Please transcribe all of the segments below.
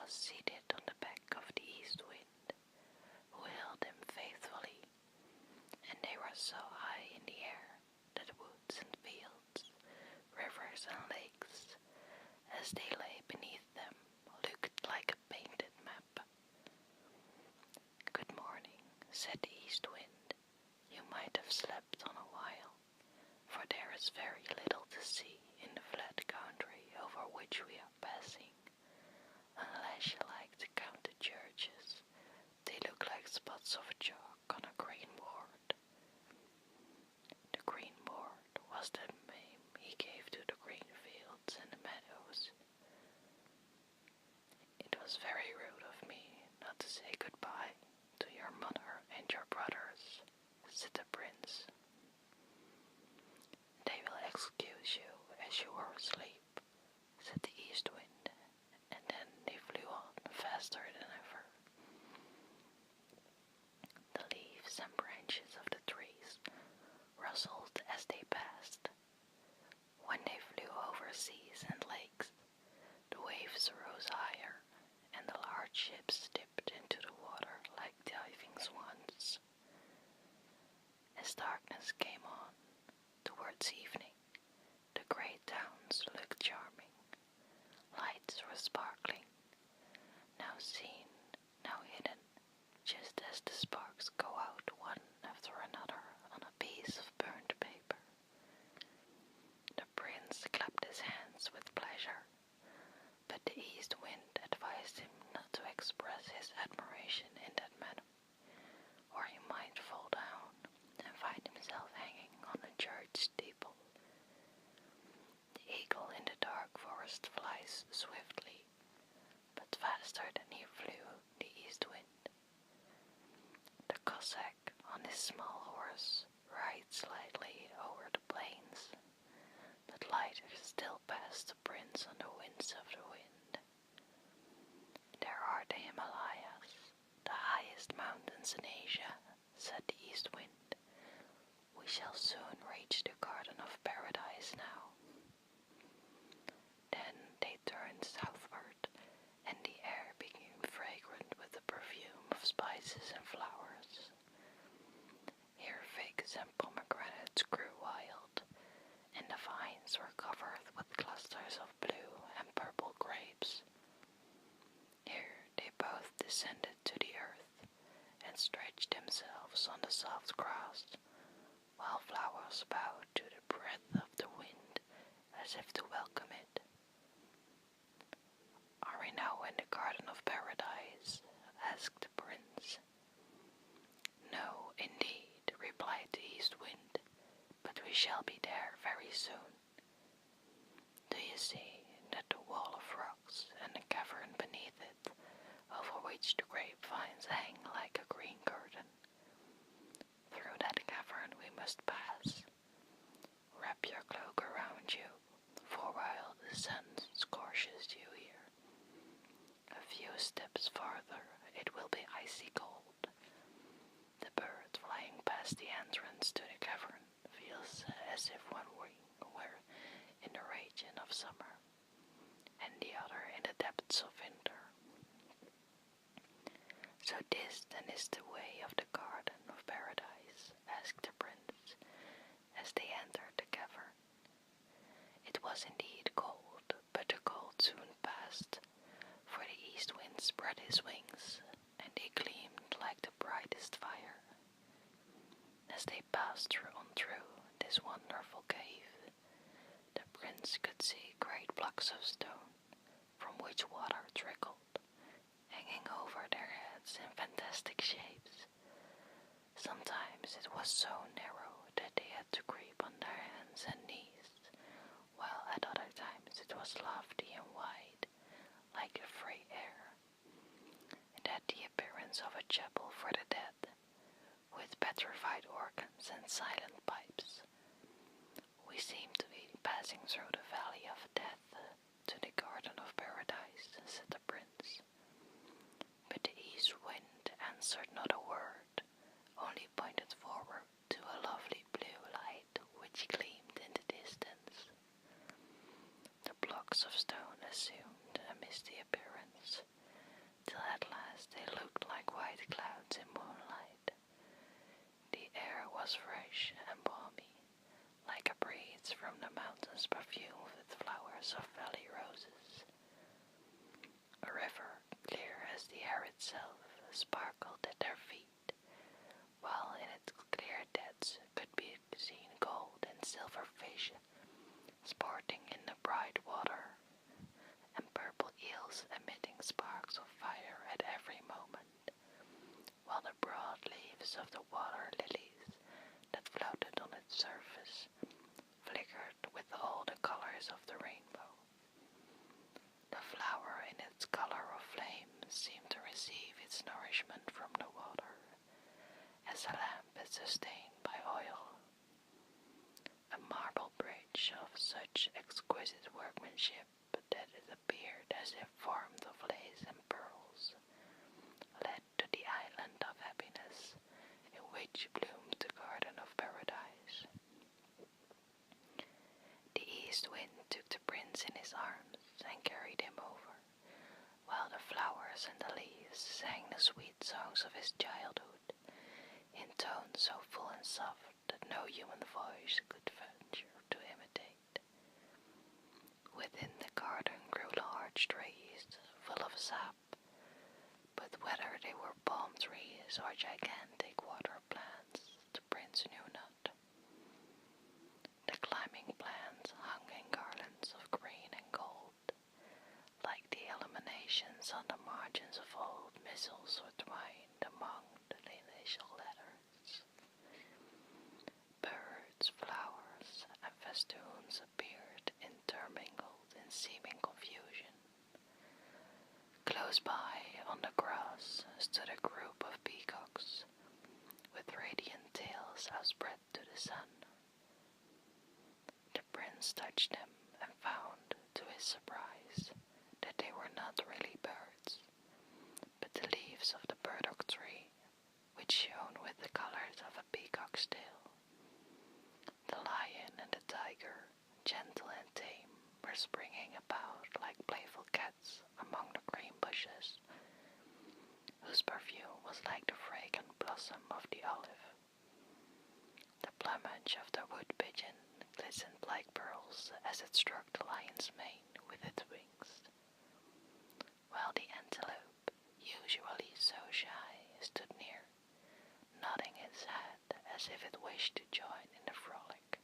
was seated on the back of the east wind, who held him faithfully, and they were so high in the air that woods and fields, rivers and lakes, as they lay beneath them, looked like a painted map. "Good morning," said the east wind. "You might have slept on a while, for there is very little to see in the flat country over which we are passing, unless you like to count the churches. They look like spots of chalk on a green board." The green board was the name he gave to the green fields and the meadows. "It was very rude of me not to say goodbye to your mother and your brothers," said the prince. "They will excuse you as you were asleep," said the east wind, and then they flew on faster than ever. The leaves and branches of the trees rustled as they passed. When they flew over seas and lakes, the waves rose higher, and the large ships dipped into the water like diving swans. As darkness came on, towards evening, the great towns looked charming. Lights were sparkling, now seen, now hidden, just as the sparks go out one after another on a piece of burnt paper. The prince clapped his hands with pleasure, but the east wind advised him not to express his admiration in that manner, or he might fall down and find himself hanging on a church steeple. The eagle in the dark forest flies swiftly, but faster than he flew the east wind. The Cossack on his small horse rides lightly over the plains, but lighter still past the prince on the winds of the wind. "There are the Himalayas, the highest mountains in Asia," said the east wind. "We shall soon reach the Garden of Paradise now." Then they turned southward, and the air became fragrant with the perfume of spices and flowers. Here figs and pomegranates grew wild, and the vines were covered with clusters of blue and purple grapes. Here they both descended to the earth and stretched themselves on the soft grass, while flowers bowed to the breath of the wind as if to welcome it. "Are we now in the Garden of Paradise?" asked the prince. "No, indeed," replied the east wind, "but we shall be there very soon. Do you see that the wall of rocks and the cavern beneath it, over which the grapevines hang like a green curtain? Through that cavern we must pass. Wrap your cloak around you, for while the sun scorches you here, a few steps farther it will be icy cold. The bird flying past the entrance to the cavern feels as if one wing were in the region of summer, and the other in the depths of winter." "So this then is the way of the Garden of Paradise?" asked the prince, as they entered the cavern. It was indeed cold, but the cold soon passed, for the east wind spread his wings, and they gleamed like the brightest fire. As they passed on through this wonderful cave, the prince could see great blocks of stone, from which water trickled, hanging over their heads in fantastic shapes. Sometimes it was so narrow that they had to creep on their hands and knees, while at other times it was lofty and wide, like the free air. It had the appearance of a chapel for the dead, with petrified organs and silent pipes. "We seem to be passing through the valley of death to the Garden of Paradise," said the prince. But the east wind answered not a word, only pointed forward to a lovely blue light which gleamed in the distance. The blocks of stone assumed a misty appearance, until at last they looked like white clouds in moonlight. The air was fresh and balmy, like a breeze from the mountains perfumed with flowers of valley roses. A river, clear as the air itself, sparkled at their feet, while in its clear depths could be seen gold and silver fish sporting in the bright water, and purple eels emitting sparks of fire at every moment, while the broad leaves of the water lilies that floated on its surface flickered with all the colors of the rainbow. The flower in its color of flame seemed to receive its nourishment from the water, as a lamp is sustained by oil. A marble bridge of such exquisite workmanship that it appeared as if formed of lace and pearls led to the island of happiness in which bloomed the garden of paradise. The east wind took the prince in his arms and carried him over, while the flowers and the leaves sang the sweet songs of his childhood, in tones so full and soft that no human voice could venture to imitate. Within the garden grew large trees, full of sap, but whether they were palm trees or gigantic water plants, the prince knew not. The climbing plants hung in garlands of green and gold, like the illuminations on the margins of old missals or twined among the initial letters. Birds, flowers, and festoons appeared intermingled in seeming confusion. Close by, on the grass, stood a group of peacocks, with radiant tails outspread to the sun. The prince touched them and found, to his surprise, that they were not really birds, but the leaves of the burdock tree, which shone with the colors of a peacock's tail. The lion and the tiger, gentle and tame, were springing about like playful cats among the green bushes, whose perfume was like the fragrant blossom of the olive. The plumage of the wood pigeon glistened like pearls as it struck the lion's mane with its wings, while the antelope, usually so shy, stood near, nodding its head as if it wished to join in the frolic.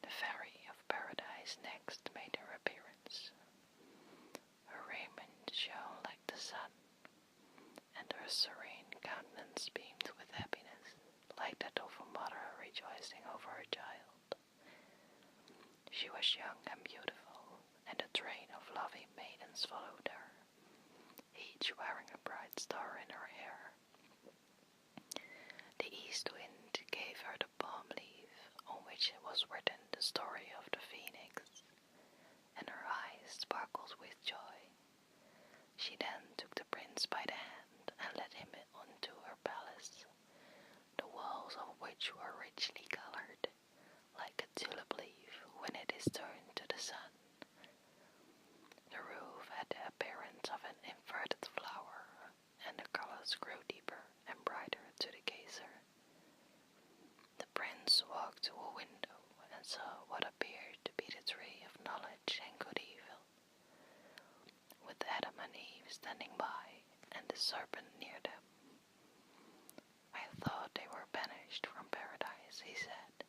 The fairy of paradise next made her appearance. Her raiment shone like the sun, and her serene countenance beamed with happiness, like that of a mother rejoicing over her child. She was young and beautiful, and a train of lovely maidens followed her, each wearing a bright star in her hair. The east wind gave her the palm leaf on which was written the story of the phoenix, and her eyes sparkled with joy. She then took the prince by the hand and led him into her palace, the walls of which were richly colored, like a tulip leaf when it is turned to the sun. The roof had the appearance of an inverted flower, and the colors grew deeper and brighter to the gazer. The prince walked to a window and saw what appeared to be the tree of knowledge and good evil, with Adam and Eve standing by and the serpent near them. I thought they were banished from paradise, he said.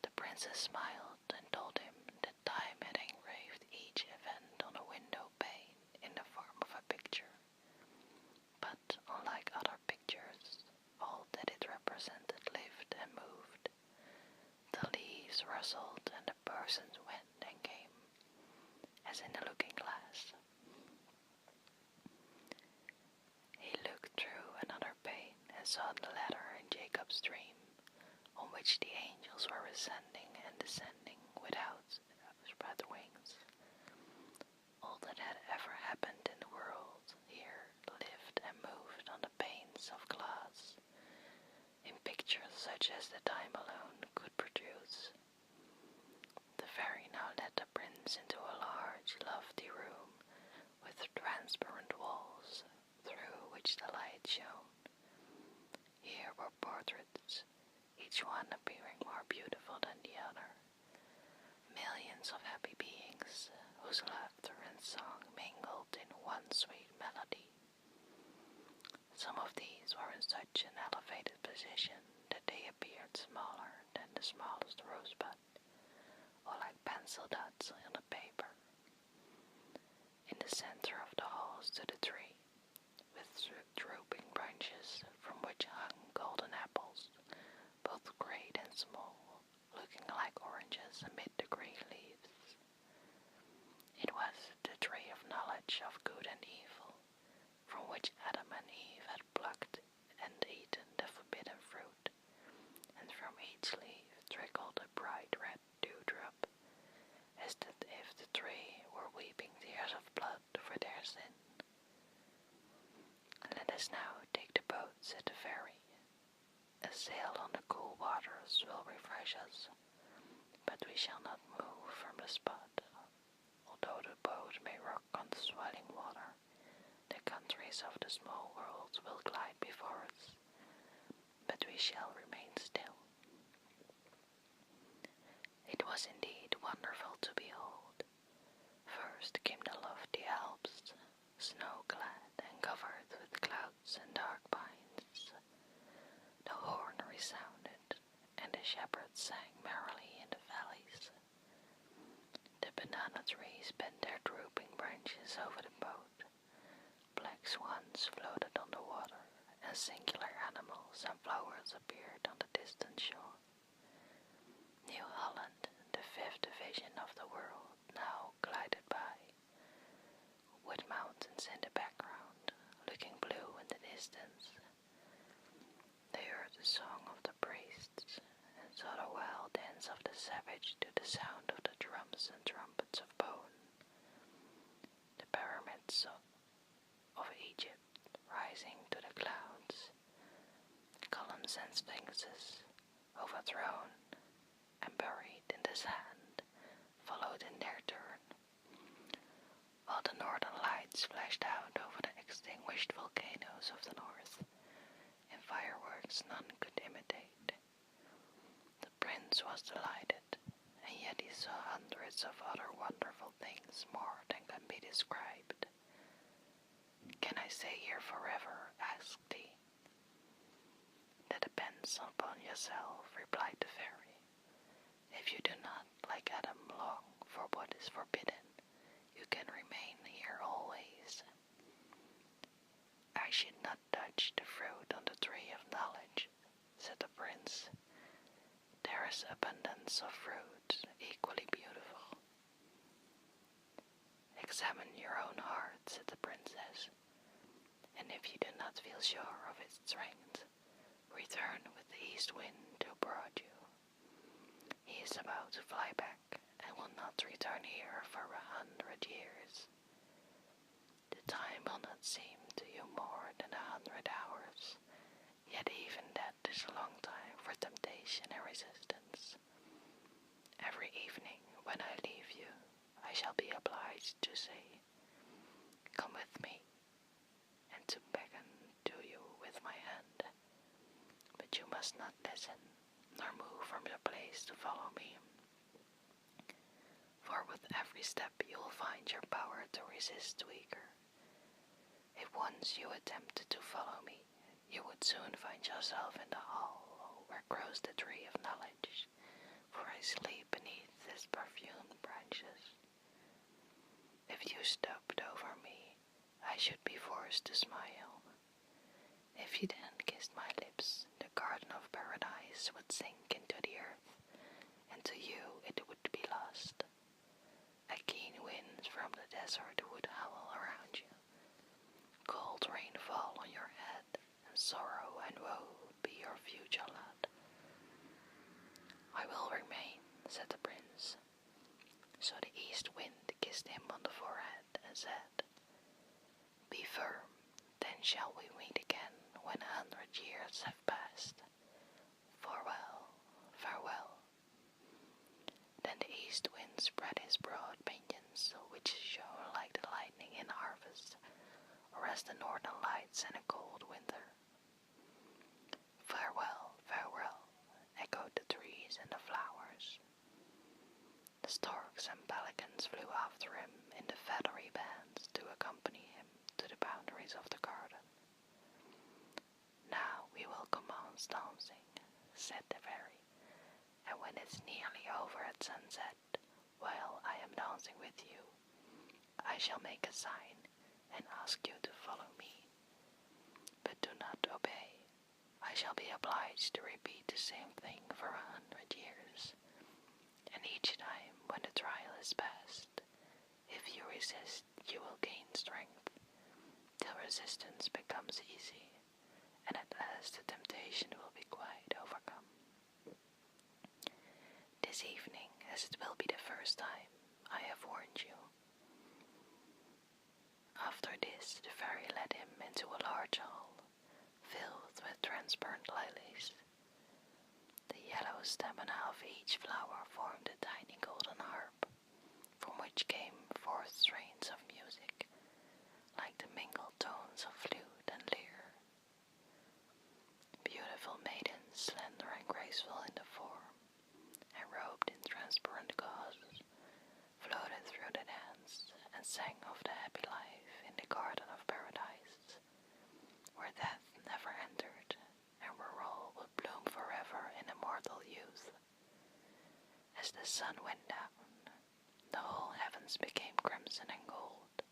The princess smiled and told him that time had engraved each event on a window pane in the form of a picture. But unlike other pictures, all that it represented lived and moved. The leaves rustled and the persons went and came, as in a looking glass. He looked through another pane and saw the ladder in Jacob's dream, on which the angels were ascending and descending without spread wings. All that had ever happened in the world here lived and moved on the panes of glass, in pictures such as the time alone could produce. The fairy now led the prince into a large, lofty room with transparent each one appearing more beautiful than the other. Millions of happy beings whose laughter and song mingled in one sweet melody. Some of these were in such an elevated position that they appeared smaller than the smallest rosebud, or like pencil dots on a paper. In the center of the hall stood a tree, with drooping branches from which hung golden apples, both great and small, looking like oranges amid the green leaves. It was the tree of knowledge of good and evil, from which Adam and Eve had plucked and eaten the forbidden fruit, and from each leaf trickled a bright red dewdrop, as if the tree were weeping tears of blood for their sin. Let us now take the boat, said the fairy. A sail on the cool waters will refresh us, but we shall not move from the spot. Although the boat may rock on the swelling water, the countries of the small world will glide before us, but we shall remain still. It was indeed wonderful to behold. First came the lofty Alps, snow-clad and covered with clouds and dark pines. The horn resounded, and the shepherds sang merrily in the valleys. The banana trees bent their drooping branches over the boat. Black swans floated on the water, and singular animals and flowers appeared on the distant shore. New Holland, the fifth division of the world, now glided by, with mountains in the background, looking blue in the distance. They heard the song of the priests, and saw the wild dance of the savage to the sound of the drums and trumpets of bone. The pyramids of Egypt rising to the clouds, columns and sphinxes, overthrown and buried in the sand, followed in their turn, while the northern lights flashed out over the extinguished volcanoes of the north, in fireworks none could imitate. The prince was delighted, and yet he saw hundreds of other wonderful things more than can be described. Can I stay here forever? Asked he. That depends upon yourself, replied the fairy. If you do not, like Adam, long for what is forbidden, you can remain here always. I should not touch the fruit on the tree of knowledge, said the prince. There is abundance of fruit, equally beautiful. Examine your own heart, said the princess, and if you do not feel sure of its strength, return with the east wind who brought you. He is about to fly back, and will not return here for 100 years. The time will not seem to you more than 100 hours, yet even that is a long time for temptation and resistance. Every evening, when I leave you, I shall be obliged to say, "Come with me," and to beckon to you with my hand. But you must not listen, nor move from your place to follow me. For with every step you will find your power to resist weaker. If once you attempted to follow me, you would soon find yourself in the hall where grows the tree of knowledge, for I sleep beneath its perfumed branches. If you stooped over me, I should be forced to smile. If you then kissed my lips, the garden of paradise would sink into the earth, and to you it would be lost. A keen wind from the desert would howl around you. Cold rain fall on your head, and sorrow and woe would be your future lot. I will remain, said the prince. So the east wind kissed him on the forehead and said, "Be firm, then shall we meet again when 100 years have passed. Farewell, farewell." Then the east wind spread his broad pinions, which shone like the lightning in harvest, or as the northern lights in a cold winter. "Farewell, farewell," The storks and pelicans flew after him in the feathery bands to accompany him to the boundaries of the garden. "Now we will commence dancing," said the fairy, "and when it's nearly over at sunset, while I am dancing with you, I shall make a sign and ask you to follow me. But do not obey. I shall be obliged to repeat the same thing for 100 years, and each time when the trial is passed, if you resist, you will gain strength, till resistance becomes easy, and at last the temptation will be quite overcome. This evening, as it will be the first time, I have warned you." After this, the fairy led him into a large hall, filled with transparent lilies. The yellow stamen of each flower formed a tiny golden harp, from which came forth strains of music, like the mingled tones of flute and lyre. Beautiful maidens, slender and graceful in the form, and robed in transparent gauze, floated through the dance and sang of the happy life in the garden of paradise, where death never entered, and where all would bloom forever in immortal youth. As the sun went down, the whole heavens became crimson and gold,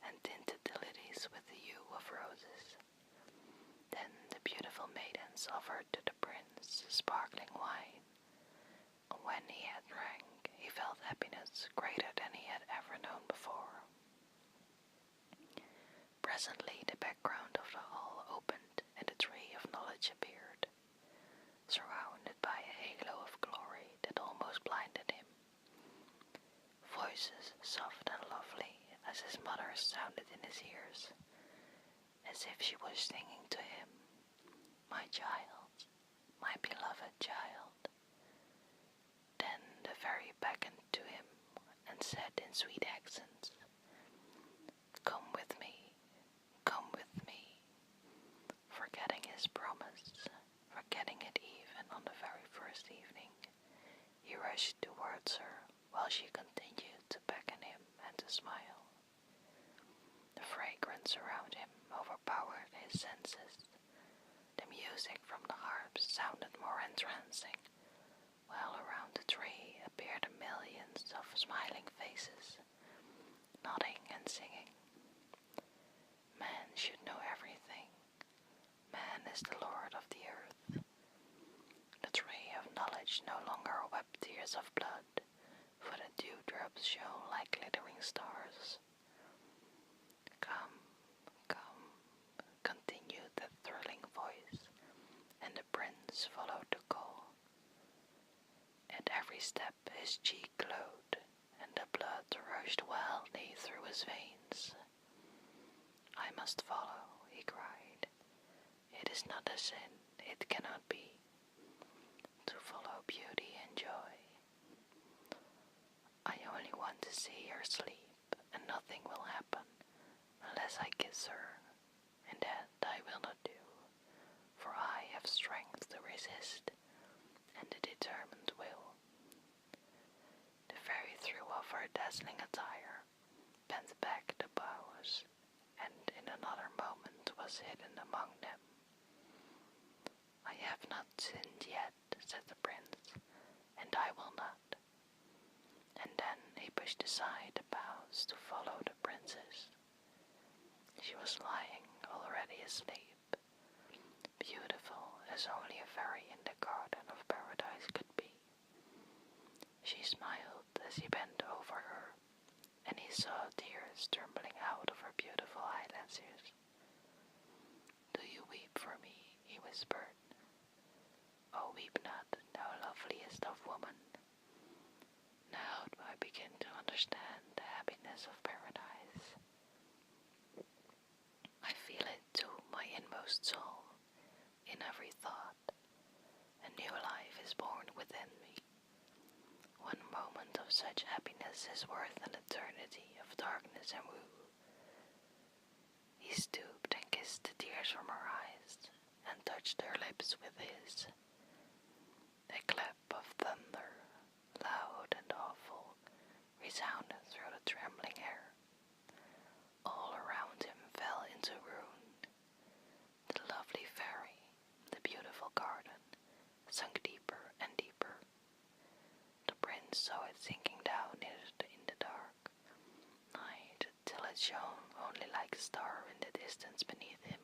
and tinted the lilies with the hue of roses. Then the beautiful maidens offered to the prince sparkling wine, and when he had drank, he felt happiness greater than he had ever known before. Presently the background of the hall opened, and the tree of knowledge appeared, surrounded by a halo of glory that almost blinded him. Voices soft and lovely as his mother's sounded in his ears, as if she was singing to him, "My child, my beloved child." Then the fairy beckoned to him and said in sweet accents, "Come with me, come with me." Forgetting his promise, forgetting it even on the very first evening, he rushed towards her while she continued to beckon him and to smile. The fragrance around him overpowered his senses. The music from the harps sounded more entrancing, while around the tree appeared millions of smiling faces, nodding and singing. Man should know everything. Man is the lord of the earth. The tree of knowledge no longer wept tears of blood, for the dewdrops shone like glittering stars. "Come, come," continued the thrilling voice, and the prince followed the call. At every step his cheek glowed, and the blood rushed wildly through his veins. "I must follow," he cried. "It is not a sin, it cannot be, to follow beauty and joy. I only want to see her sleep, and nothing will happen unless I kiss her, and that I will not do, for I have strength to resist, and a determined will." The fairy threw off her dazzling attire, bent back the boughs, and in another moment was hidden among them. "I have not sinned yet," said the prince, "and I will not." And then he pushed aside the boughs to follow the princess. She was lying already asleep, beautiful as only a fairy in the garden of paradise could be. She smiled as he bent over her, and he saw tears trembling out of her beautiful eyelashes. "Do you weep for me?" he whispered. "Oh, weep not, thou loveliest of women. Now do I begin to understand the happiness of paradise. I feel it to my inmost soul, in every thought. A new life is born within me. One moment of such happiness is worth an eternity of darkness and woe." He stooped and kissed the tears from her eyes, and touched her lips with his. A clap of thunder, loud and awful, trembling air. All around him fell into ruin. The lovely fairy, the beautiful garden, sunk deeper and deeper. The prince saw it sinking down in the dark night till it shone only like a star in the distance beneath him.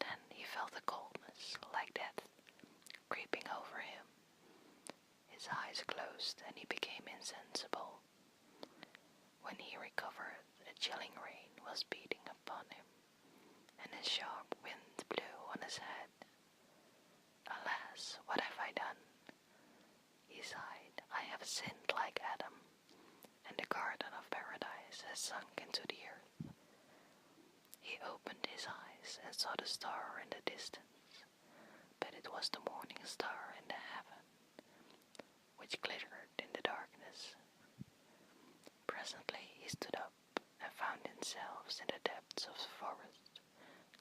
Then he felt a coldness like death creeping over him. His eyes closed and he became insensible. When he recovered, a chilling rain was beating upon him, and a sharp wind blew on his head. Alas, what have I done? He sighed. I have sinned like Adam, and the garden of paradise has sunk into the earth. He opened his eyes and saw the star in the distance, but it was the morning star in the heaven, which glittered in the darkness. Presently he stood up and found himself in the depths of the forest,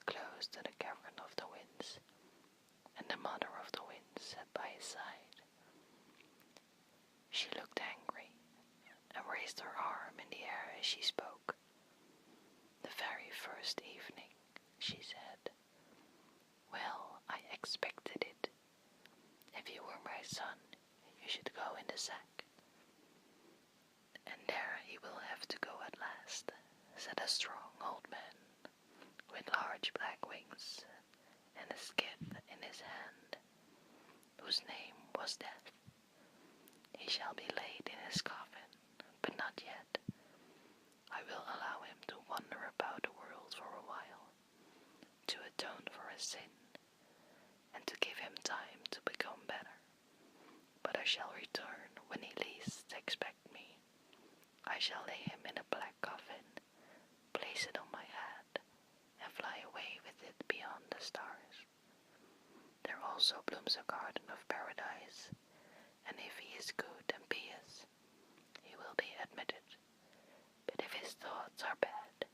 close to the cavern of the winds, and the mother of the winds sat by his side. She looked angry and raised her arm in the air as she spoke. The very first evening, she said. Well, I expected it. If you were my son, you should go in the sack. And there he will have to go at last, said a strong old man, with large black wings and a skiff in his hand, whose name was Death. He shall be laid in his coffin, but not yet. I will allow him to wander about the world for a while, to atone for his sin, and to give him time to become better. But I shall return when he least expects me. I shall lay him in a black coffin, place it on my head, and fly away with it beyond the stars. There also blooms a garden of paradise, and if he is good and pious, he will be admitted. But if his thoughts are bad,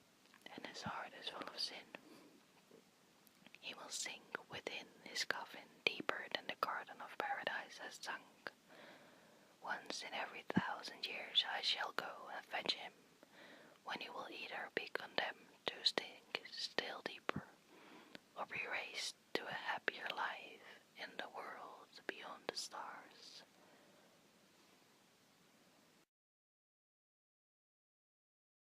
and his heart is full of sin, he will sink within his coffin deeper than the garden of paradise has sunk. Once in every 1,000 years I shall go and fetch him, when he will either be condemned to sting